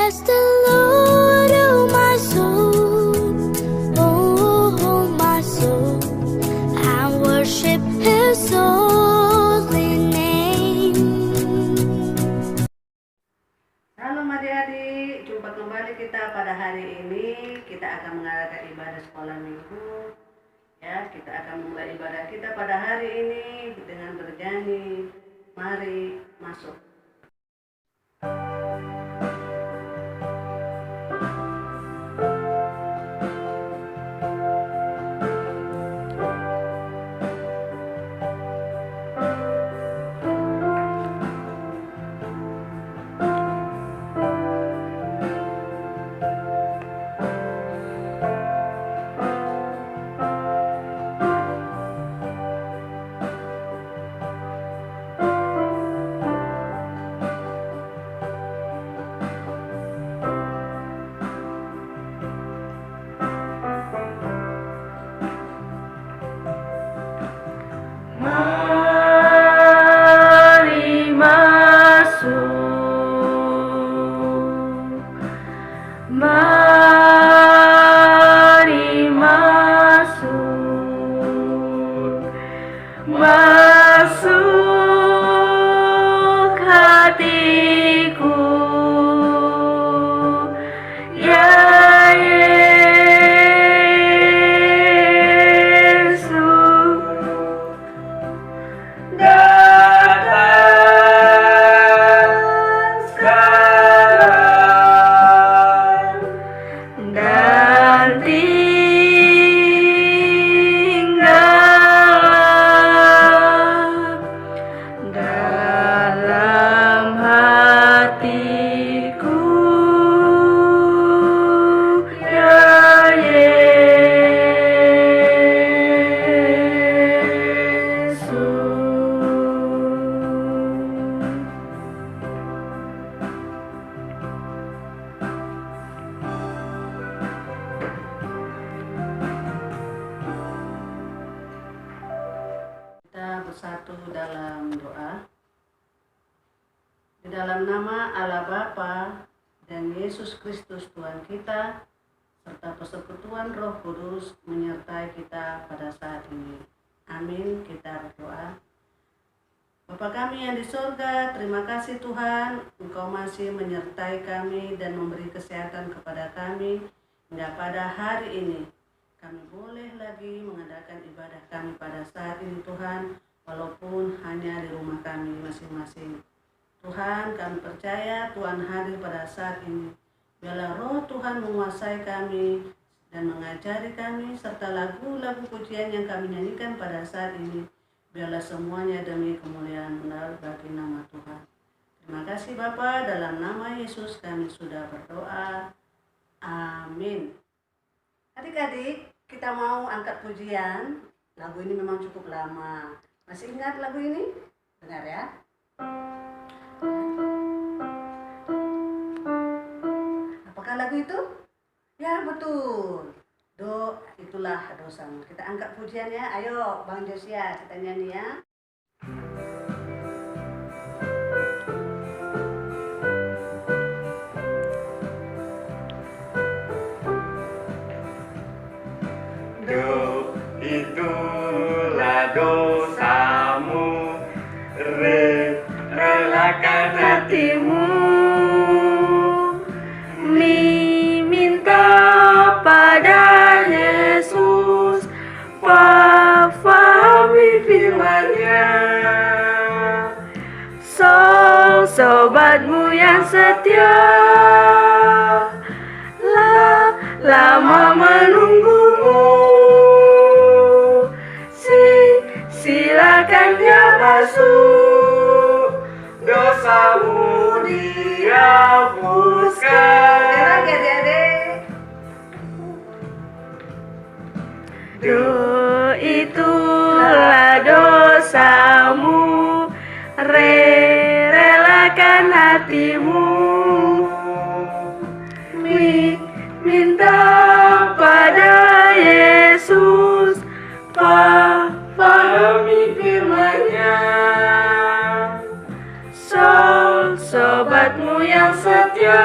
Bless the Lord, oh my soul, oh my soul, and worship His holy name. Shalom adik-adik, jumpa kembali kita pada hari ini. Kita akan mengadakan ibadah sekolah minggu. Ya, kita akan memulai ibadah kita pada hari ini dengan bernyanyi Mari Masuk. Mari masuk, mari masuk, masuk hatiku, ya Yesus. Datang sekarang dan tinggallah dalam hatiku, ya Yesus. Kita bersatu dalam doa. Di dalam nama Allah Bapa dan Yesus Kristus Tuhan kita, serta persekutuan Roh Kudus menyertai kita pada saat ini. Amin. Kita berdoa. Bapa kami yang di surga, terima kasih Tuhan, Engkau masih menyertai kami dan memberi kesehatan kepada kami hingga pada hari ini. Kami boleh lagi mengadakan ibadah kami pada saat ini Tuhan, walaupun hanya di rumah kami masing-masing. Tuhan, kami percaya Tuhan hadir pada saat ini. Biarlah roh Tuhan menguasai kami dan mengajari kami, serta lagu-lagu pujian yang kami nyanyikan pada saat ini. Biarlah semuanya demi kemuliaan bagi nama Tuhan. Terima kasih Bapa, dalam nama Yesus kami sudah berdoa. Amin. Adik-adik, kita mau angkat pujian. Lagu ini memang cukup lama. Masih ingat lagu ini? Benar ya? Apakah lagu itu? Ya, betul. Itulah dosamu. Kita angkat pujiannya. Ayo Bang Josia, kita nyanyi ya. Itulah dosamu, relakan hatimu, minta pada Yesus, pahami firman-Nya. Sobatmu yang setia, lama menunggumu, silakan dia masuk, dosamu dihapuskan. Itulah dosamu, relakan hatimu, minta pada Yesus, pahami firman-Nya. Sobatmu yang setia,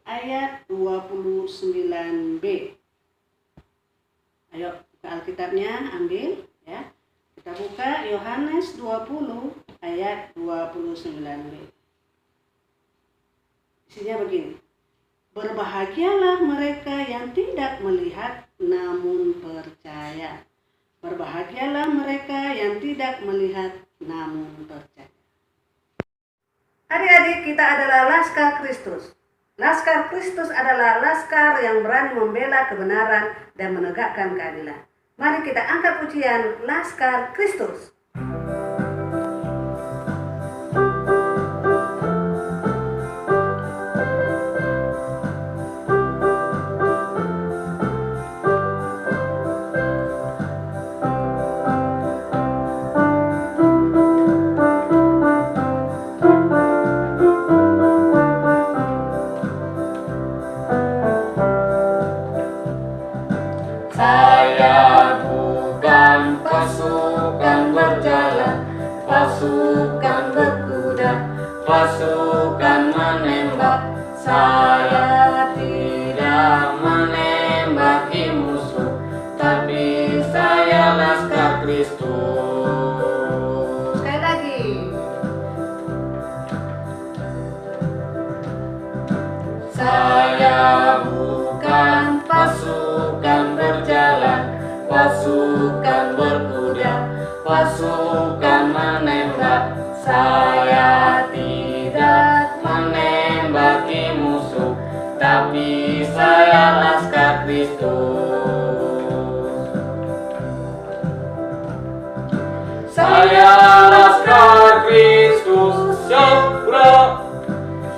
ayat 29b. Ayo buka Alkitabnya, ambil ya. Kita buka Yohanes 20 ayat 29b. Isinya begini. Berbahagialah mereka yang tidak melihat namun percaya. Berbahagialah mereka yang tidak melihat namun percaya. Adik-adik, kita adalah Laskar Kristus. Laskar Kristus adalah laskar yang berani membela kebenaran dan menegakkan keadilan. Mari kita angkat pujian Laskar Kristus. Saya bukan pasukan berjalan, pasukan berkuda, pasukan menembak. Saya tidak menembaki musuh, tapi saya Laskar Kristus. Sekali lagi. Saya bukan pasukan berjalan, pasukan berkuda, pasukan menembak. Saya tidak menembaki musuh, tapi saya Laskar Kristus. Saya Laskar Kristus, Syokro.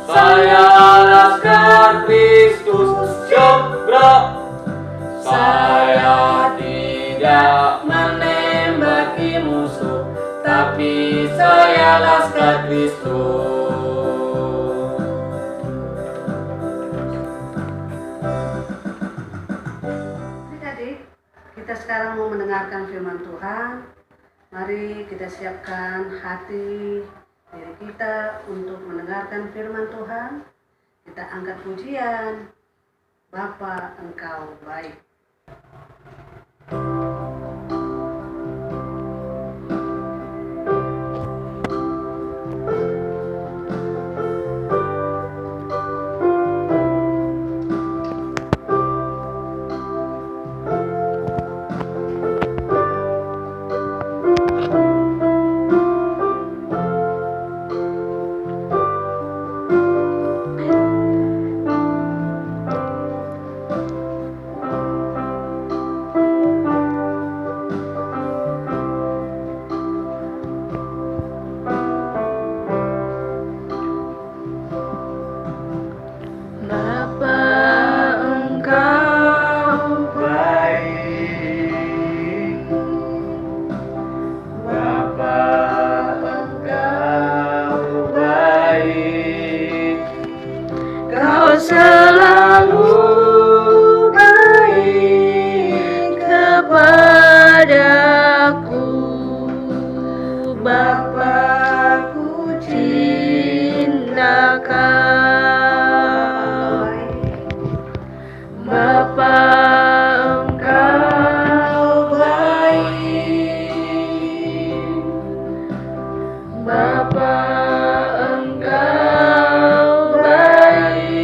Saya Laskar Kristus, Syokro. Saya tidak menembaki musuh, tapi saya Laskar Kristus. Adik-adik, kita sekarang mau mendengarkan firman Tuhan. Mari kita siapkan hati diri kita untuk mendengarkan firman Tuhan. Kita angkat pujian, Bapa Engkau baik. Selalu baik kepadaku, Bapa, ku cinta Kau. Bapa, Engkau baik. Bapa, Engkau baik.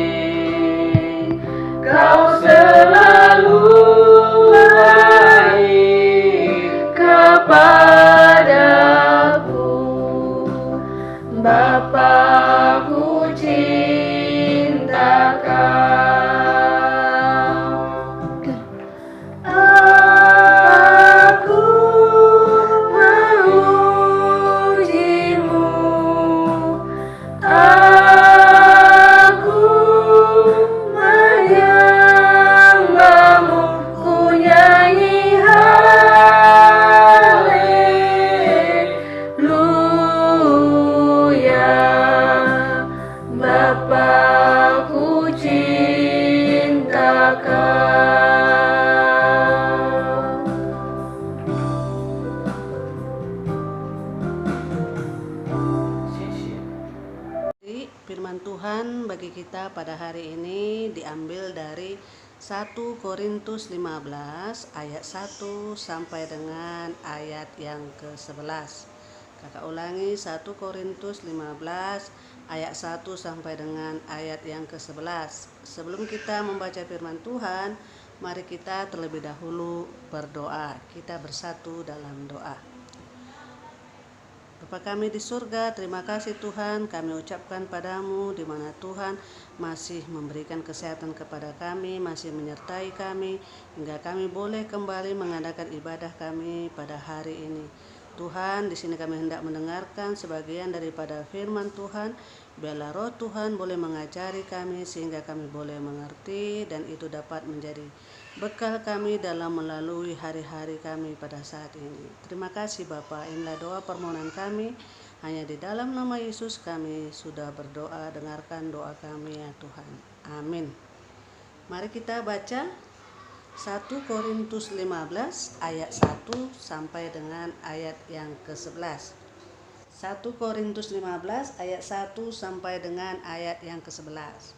Kau selalu baik kepadaku, Bapa, ku cinta Kau. Aku memujimu, aku menyembahmu, ku nyanyi haleluya. Bapa, ku cinta pada hari ini diambil dari 1 Korintus 15 ayat 1 sampai dengan ayat yang ke-11. Kakak ulangi, 1 Korintus 15 ayat 1 sampai dengan ayat yang ke-11. Sebelum kita membaca firman Tuhan, mari kita terlebih dahulu berdoa. Kita bersatu dalam doa. Bapa kami di surga, terima kasih Tuhan, kami ucapkan padamu di mana Tuhan masih memberikan kesehatan kepada kami, masih menyertai kami, hingga kami boleh kembali mengadakan ibadah kami pada hari ini. Tuhan, di sini kami hendak mendengarkan sebagian daripada firman Tuhan. Biarlah roh Tuhan boleh mengajari kami sehingga kami boleh mengerti dan itu dapat menjadi bekal kami dalam melalui hari-hari kami pada saat ini. Terima kasih Bapa, inilah doa permohonan kami. Hanya di dalam nama Yesus kami sudah berdoa, dengarkan doa kami ya Tuhan. Amin. Mari kita baca 1 Korintus 15 ayat 1 sampai dengan ayat yang ke-11. 1 Korintus 15 ayat 1 sampai dengan ayat yang ke-11.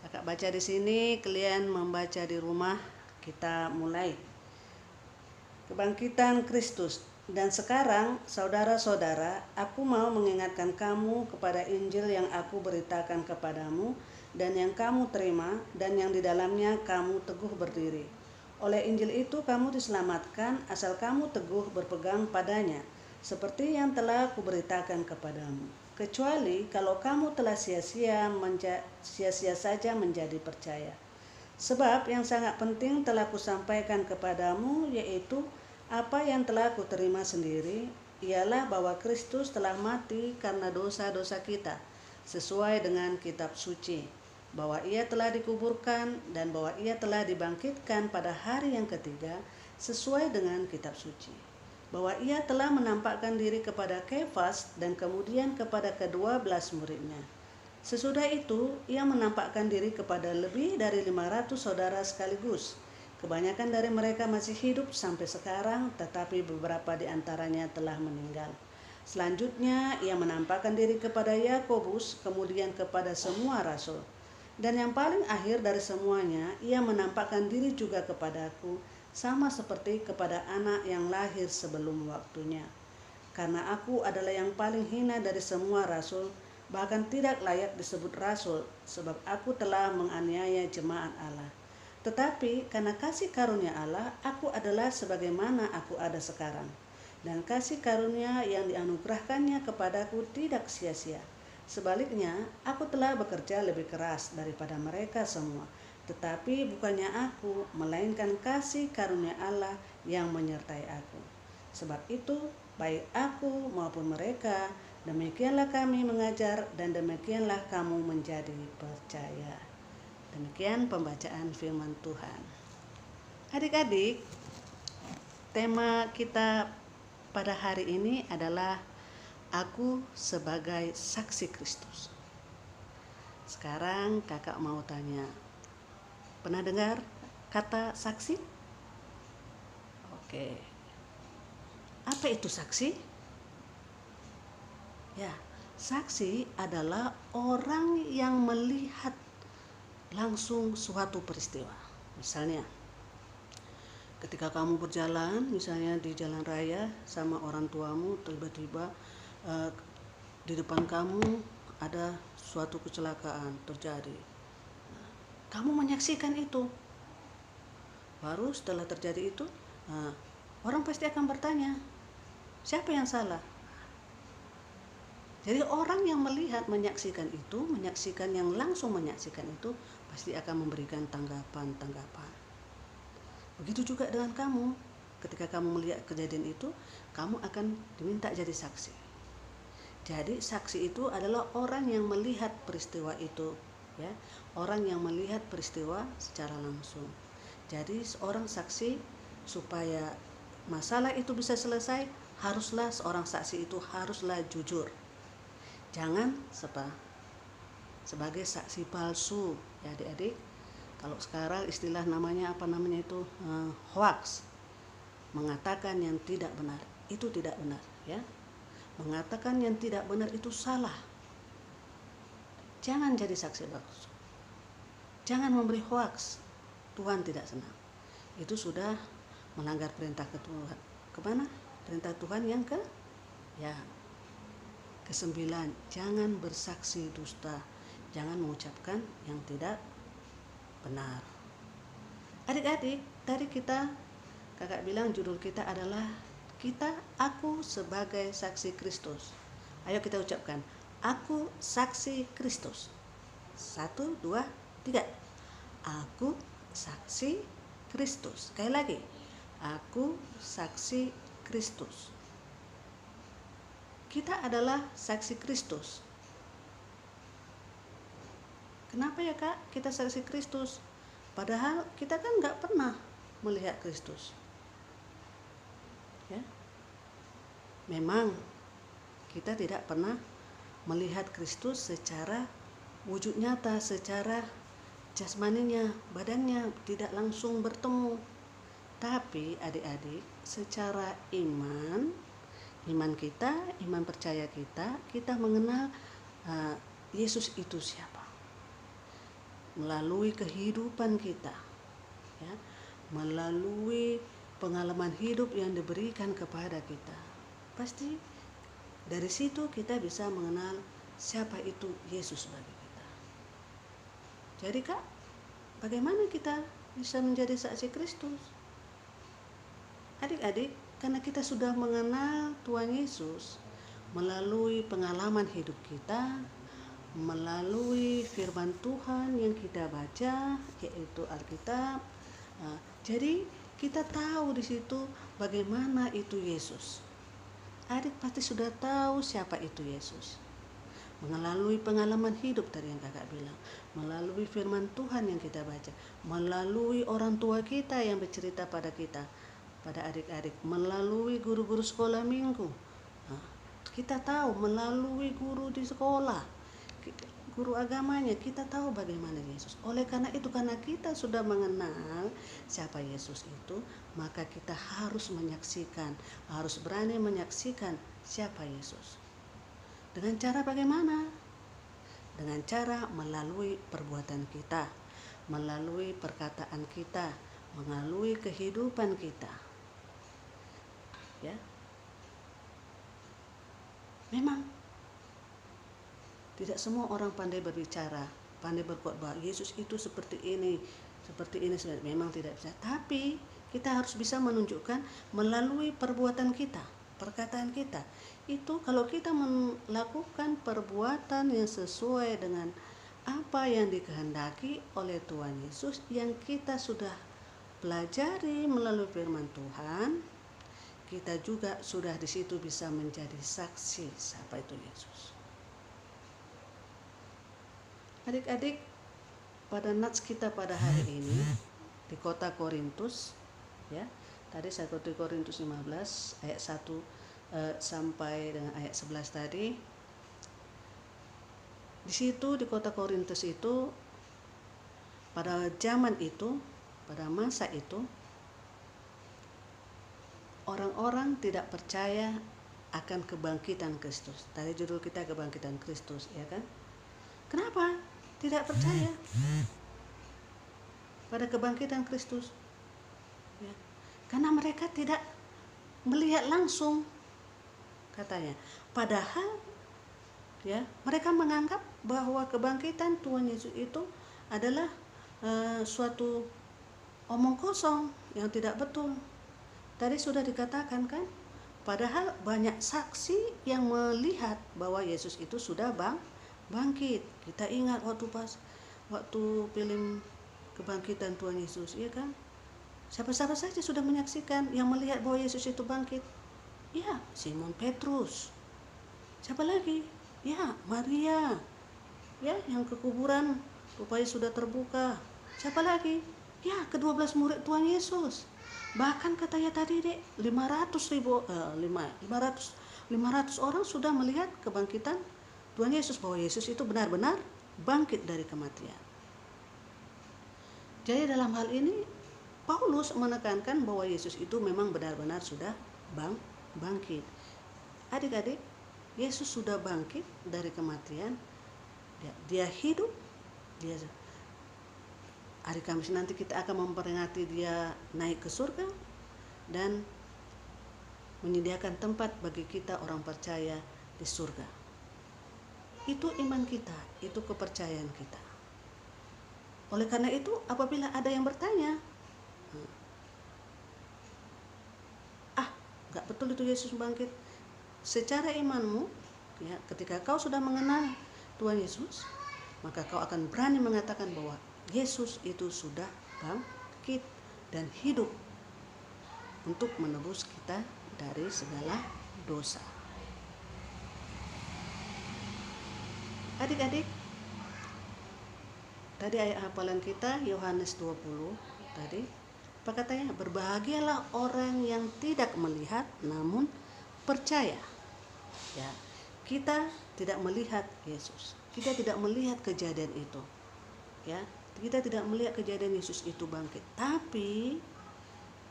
Kakak baca di sini, kalian membaca di rumah. Kita mulai. Kebangkitan Kristus. Dan sekarang, saudara-saudara, aku mau mengingatkan kamu kepada Injil yang aku beritakan kepadamu dan yang kamu terima dan yang di dalamnya kamu teguh berdiri. Oleh Injil itu kamu diselamatkan asal kamu teguh berpegang padanya, seperti yang telah kuberitakan kepadamu. Kecuali kalau kamu telah sia-sia saja menjadi percaya. Sebab yang sangat penting telah kusampaikan kepadamu, yaitu apa yang telah kuterima sendiri, ialah bahwa Kristus telah mati karena dosa-dosa kita, sesuai dengan kitab suci. Bahwa ia telah dikuburkan dan bahwa ia telah dibangkitkan pada hari yang ketiga sesuai dengan kitab suci. Bahwa ia telah menampakkan diri kepada Kefas dan kemudian kepada ke-12 muridnya. Sesudah itu ia menampakkan diri kepada lebih dari 500 saudara sekaligus. Kebanyakan dari mereka masih hidup sampai sekarang, tetapi beberapa di antaranya telah meninggal. Selanjutnya ia menampakkan diri kepada Yakobus, kemudian kepada semua rasul. Dan yang paling akhir dari semuanya, ia menampakkan diri juga kepadaku, sama seperti kepada anak yang lahir sebelum waktunya. Karena aku adalah yang paling hina dari semua rasul, bahkan tidak layak disebut rasul, sebab aku telah menganiaya jemaat Allah. Tetapi karena kasih karunia Allah, aku adalah sebagaimana aku ada sekarang. Dan kasih karunia yang dianugerahkannya kepadaku tidak sia-sia. Sebaliknya, aku telah bekerja lebih keras daripada mereka semua. Tetapi bukannya aku, melainkan kasih karunia Allah yang menyertai aku. Sebab itu, baik aku maupun mereka, demikianlah kami mengajar dan demikianlah kamu menjadi percaya. Demikian pembacaan firman Tuhan. Adik-adik, tema kita pada hari ini adalah aku sebagai saksi Kristus. Sekarang kakak mau tanya, pernah dengar kata saksi? Oke. Apa itu saksi? Ya, saksi adalah orang yang melihat langsung suatu peristiwa. Misalnya, ketika kamu berjalan, misalnya di jalan raya sama orang tuamu, tiba-tiba di depan kamu ada suatu kecelakaan terjadi. Kamu menyaksikan itu. Baru setelah terjadi itu, orang pasti akan bertanya, siapa yang salah? Jadi orang yang melihat, menyaksikan itu, yang langsung menyaksikan itu, pasti akan memberikan tanggapan. Begitu juga dengan kamu. Ketika kamu melihat kejadian itu, kamu akan diminta jadi saksi. Jadi saksi itu adalah orang yang melihat peristiwa itu, ya, orang yang melihat peristiwa secara langsung. Jadi seorang saksi, supaya masalah itu bisa selesai, haruslah seorang saksi itu haruslah jujur. Jangan sebagai saksi palsu, ya adik-adik. Kalau sekarang istilah namanya hoax, mengatakan yang tidak benar, itu tidak benar, ya. Mengatakan yang tidak benar itu salah. Jangan jadi saksi palsu. Jangan memberi hoaks. Tuhan tidak senang. Itu sudah melanggar perintah ke Tuhan. Kemana? Perintah Tuhan yang ke-9, jangan bersaksi dusta. Jangan mengucapkan yang tidak benar. Adik-adik, tadi kakak bilang judul kita adalah aku sebagai saksi Kristus. Ayo kita ucapkan, aku saksi Kristus. 1, 2, 3. Aku saksi Kristus. Sekali lagi, aku saksi Kristus. Kita adalah saksi Kristus. Kenapa ya Kak kita saksi Kristus? Padahal kita kan nggak pernah melihat Kristus. Ya, memang kita tidak pernah melihat Kristus secara wujud nyata, secara jasmaninya, badannya tidak langsung bertemu. Tapi adik-adik, secara iman kita, iman percaya kita mengenal Yesus itu siapa. Melalui kehidupan kita, ya, melalui pengalaman hidup yang diberikan kepada kita. Pasti dari situ kita bisa mengenal siapa itu Yesus bagi kita. Jadi Kak, bagaimana kita bisa menjadi saksi Kristus? Adik-adik, karena kita sudah mengenal Tuhan Yesus melalui pengalaman hidup kita, melalui firman Tuhan yang kita baca, yaitu Alkitab. Jadi kita tahu di situ bagaimana itu Yesus. Adik pasti sudah tahu siapa itu Yesus. Melalui pengalaman hidup tadi yang kakak bilang, melalui firman Tuhan yang kita baca, melalui orang tua kita yang bercerita pada kita, pada adik-adik, melalui guru-guru sekolah minggu. Kita tahu melalui guru di sekolah, guru agamanya, kita tahu bagaimana Yesus. Oleh karena itu, karena kita sudah mengenal siapa Yesus itu, maka kita harus menyaksikan, harus berani menyaksikan siapa Yesus. Dengan cara bagaimana? Dengan cara melalui perbuatan kita, melalui perkataan kita, melalui kehidupan kita. Ya. Memang tidak semua orang pandai berbicara, pandai berkhotbah. Yesus itu seperti ini. Memang tidak bisa. Tapi kita harus bisa menunjukkan melalui perbuatan kita, perkataan kita. Itu kalau kita melakukan perbuatan yang sesuai dengan apa yang dikehendaki oleh Tuhan Yesus, yang kita sudah pelajari melalui firman Tuhan, kita juga sudah di situ bisa menjadi saksi siapa itu Yesus. Adik-adik, pada nats kita pada hari ini di kota Korintus, ya, tadi 1 Korintus 15 ayat 1 sampai dengan ayat 11 tadi. Di situ di kota Korintus itu, pada zaman itu, pada masa itu, orang-orang tidak percaya akan kebangkitan Kristus. Tadi judul kita kebangkitan Kristus, ya kan? Kenapa tidak percaya pada kebangkitan Kristus? Ya, karena mereka tidak melihat langsung, katanya. Padahal, ya, mereka menganggap bahwa kebangkitan Tuhan Yesus itu adalah suatu omong kosong yang tidak betul. Tadi sudah dikatakan kan, padahal banyak saksi yang melihat bahwa Yesus itu sudah bangkit. Kita ingat waktu film kebangkitan Tuhan Yesus, ya kan? Siapa-siapa saja sudah menyaksikan yang melihat bahwa Yesus itu bangkit. Ya, Simon Petrus. Siapa lagi? Ya, Maria. Ya, yang ke kuburan rupanya sudah terbuka. Siapa lagi? Ya, ke-12 murid Tuhan Yesus. Bahkan katanya tadi 500 orang sudah melihat kebangkitan Tuhan Yesus, bahwa Yesus itu benar-benar bangkit dari kematian. Jadi dalam hal ini Paulus menekankan bahwa Yesus itu memang benar-benar sudah bangkit. Adik-adik, Yesus sudah bangkit dari kematian. Dia hidup, dia hari Kamis nanti kita akan memperingati dia naik ke surga dan menyediakan tempat bagi kita orang percaya di surga. Itu iman kita, itu kepercayaan kita. Oleh karena itu, apabila ada yang bertanya, gak betul itu Yesus bangkit, secara imanmu, ya, ketika kau sudah mengenal Tuhan Yesus, maka kau akan berani mengatakan bahwa Yesus itu sudah bangkit dan hidup untuk menebus kita dari segala dosa. Adik-adik, tadi ayat hafalan kita Yohanes 20 tadi, apa katanya? Berbahagialah orang yang tidak melihat namun percaya. Ya, kita tidak melihat Yesus, kita tidak melihat kejadian itu, ya, kita tidak melihat kejadian Yesus itu bangkit, tapi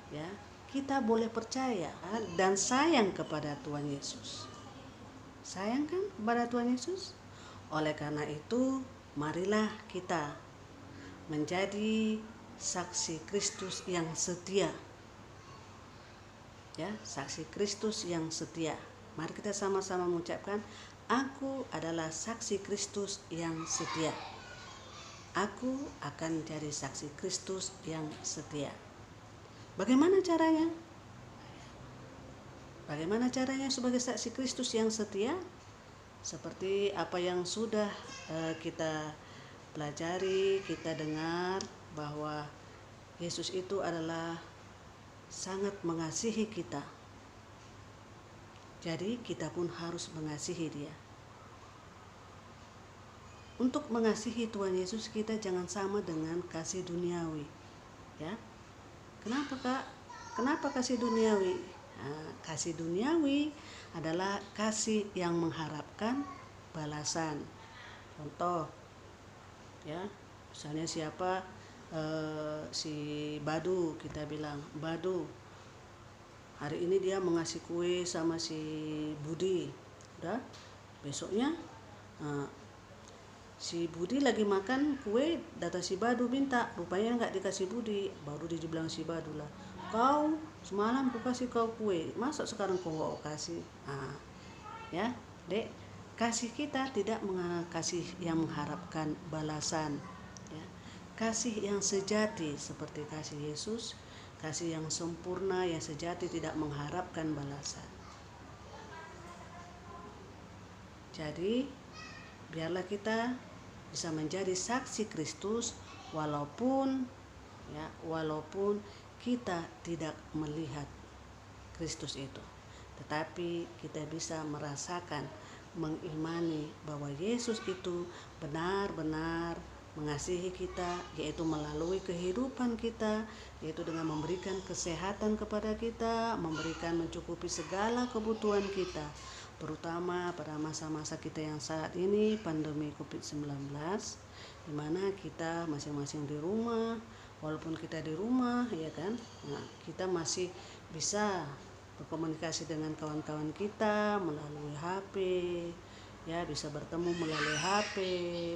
ya, kita boleh percaya dan sayang kepada Tuhan Yesus. Sayang kan kepada Tuhan Yesus? Oleh karena itu, marilah kita menjadi saksi Kristus yang setia. Ya, saksi Kristus yang setia. Mari kita sama-sama mengucapkan, aku adalah saksi Kristus yang setia. Aku akan jadi saksi Kristus yang setia. Bagaimana caranya? Bagaimana caranya sebagai saksi Kristus yang setia? Seperti apa yang sudah kita pelajari, kita dengar bahwa Yesus itu adalah sangat mengasihi kita. Jadi kita pun harus mengasihi Dia. Untuk mengasihi Tuhan Yesus, kita jangan sama dengan kasih duniawi. Ya, kenapa Kak? Kenapa kasih duniawi? Nah, kasih duniawi adalah kasih yang mengharapkan balasan. Contoh, ya, misalnya siapa si Badu, kita bilang Badu, hari ini dia mengasih kue sama si Budi, udah besoknya si Budi lagi makan kue, data si Badu minta, rupanya nggak dikasih Budi, baru dibilang si Badu lah, kau semalam ku kasih kau kue, masa sekarang kau nggak kasih? Ya, dek, kasih kita tidak kasih yang mengharapkan balasan, ya. Kasih yang sejati seperti kasih Yesus, kasih yang sempurna yang sejati tidak mengharapkan balasan. Jadi biarlah kita bisa menjadi saksi Kristus walaupun kita tidak melihat Kristus itu, tetapi kita bisa merasakan, mengimani bahwa Yesus itu benar-benar mengasihi kita, yaitu melalui kehidupan kita, yaitu dengan memberikan kesehatan kepada kita, memberikan mencukupi segala kebutuhan kita, terutama pada masa-masa kita yang saat ini pandemi COVID-19, di mana kita masing-masing di rumah. Walaupun kita di rumah, ya kan, nah, kita masih bisa berkomunikasi dengan kawan-kawan kita melalui HP, ya, bisa bertemu melalui HP,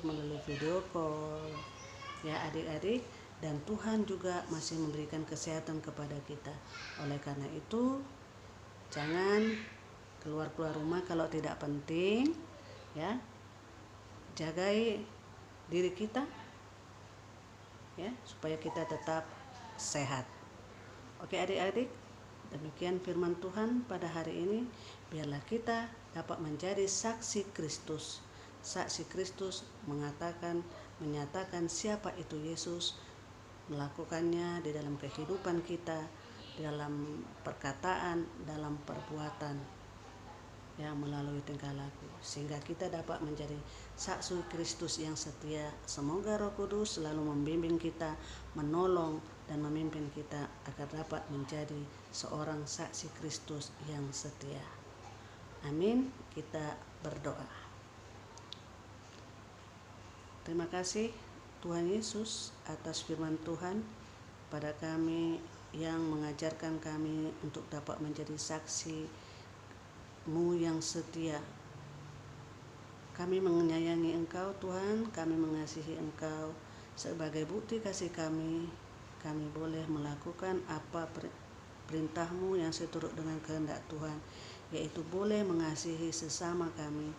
melalui video call, ya adik-adik, dan Tuhan juga masih memberikan kesehatan kepada kita. Oleh karena itu, jangan keluar-keluar rumah kalau tidak penting, ya, jagai diri kita, ya, supaya kita tetap sehat. Oke adik-adik, demikian firman Tuhan pada hari ini. Biarlah kita dapat menjadi saksi Kristus. Saksi Kristus menyatakan siapa itu Yesus, melakukannya di dalam kehidupan kita, dalam perkataan, dalam perbuatan, ya, melalui tingkah laku, sehingga kita dapat menjadi saksi Kristus yang setia. Semoga Roh Kudus selalu membimbing kita, menolong dan memimpin kita agar dapat menjadi seorang saksi Kristus yang setia. Amin. Kita berdoa. Terima kasih Tuhan Yesus atas firman Tuhan pada kami yang mengajarkan kami untuk dapat menjadi saksi-Mu yang setia. Kami menyayangi Engkau Tuhan, kami mengasihi Engkau, Sebagai bukti kasih kami boleh melakukan apa perintah-Mu yang seturut dengan kehendak Tuhan, yaitu boleh mengasihi sesama kami.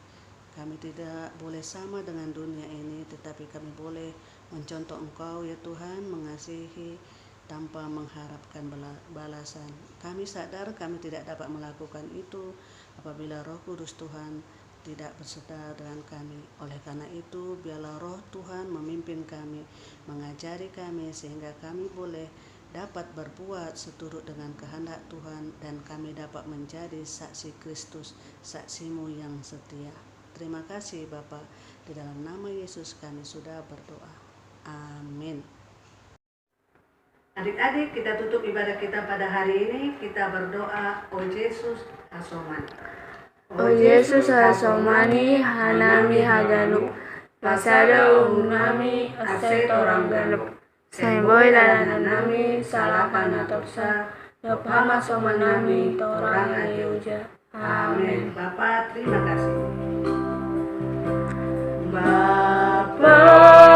Kami tidak boleh sama dengan dunia ini, tetapi kami boleh mencontoh Engkau ya Tuhan, mengasihi tanpa mengharapkan balasan. Kami sadar kami tidak dapat melakukan itu apabila Roh Kudus Tuhan tidak berserta dengan kami. Oleh karena itu, biarlah Roh Tuhan memimpin kami, mengajari kami sehingga kami boleh dapat berbuat seturut dengan kehendak Tuhan dan kami dapat menjadi saksi Kristus, saksi-Mu yang setia. Terima kasih Bapa, di dalam nama Yesus kami sudah berdoa. Amin. Adik-adik, kita tutup ibadah kita pada hari ini. Kita berdoa, O Yesus Hasomani. O Yesus Hasomani, hanami haganup, pasada nami aset orang ganup. Semboy dalam nami salahkan atopsa, dopama somanami torang ayuja. Amin. Bapak, terima kasih. Bapa